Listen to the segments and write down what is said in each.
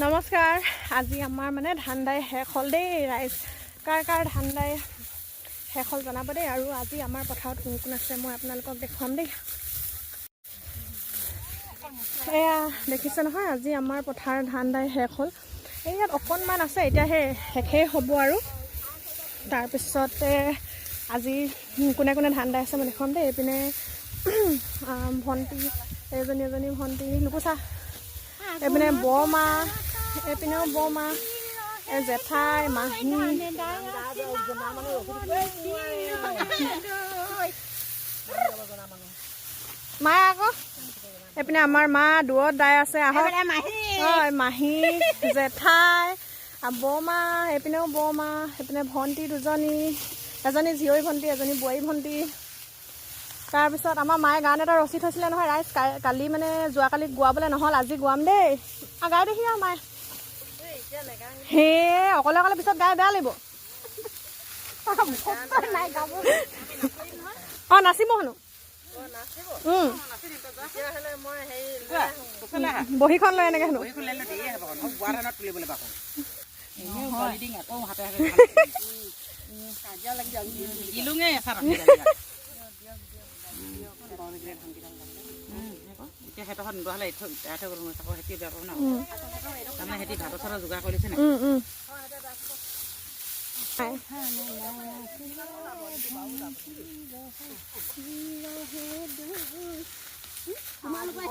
নমস্কাৰ। আজি আমাৰ মানে ধান দাই শেষ হ'ল দেই ৰাইজ। কাৰ ধান দাই শেষ হ'ল জনাব দেই। আৰু আজি আমাৰ পথাৰত কোন কোন আছে মই আপোনালোকক দেখুৱাম দেই। এয়া দেখিছে নহয়, আজি আমাৰ পথাৰ ধান দাই শেষ হ'ল। এই ইয়াত অকণমান আছে, এতিয়া সেই শেষেই হ'ব আৰু। তাৰপিছতে আজি কোনে কোনে ধান দাই আছে মই দেখুৱাম দেই। এইপিনে ভণ্টি এজনী ভণ্টি লুকুচা, এইপিনে বৰমা, এইপিনেও বৰমা, এই জেঠাই মাহী, মায়ে আকৌ এইপিনে আমাৰ মা দূৰত দাই আছে। আহক হয়, মাহী, জেঠাই, বৰমা, এইপিনেও বৰমা, এইপিনে ভণ্টি দুজনী, এজনী জীয়ৰী ভণ্টি, এজনী বোৱাৰী ভণ্টি। তাৰপিছত আমাৰ মায়ে গান এটা ৰচি থৈছিলে নহয় ৰাইজ, কালি মানে যোৱাকালি গোৱাবলৈ নহ'ল, আজি গোৱাম দেই। গাই দেখি আৰু মায়ে সেই অকলে অকলে পিছত গাই বেয়া লাগিব। অঁ নাচিব হেনো, বহীখন লৈ এনেকৈ হেনো। তোমালোকৰ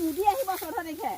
মুদি আহিব 14 তাৰিখে।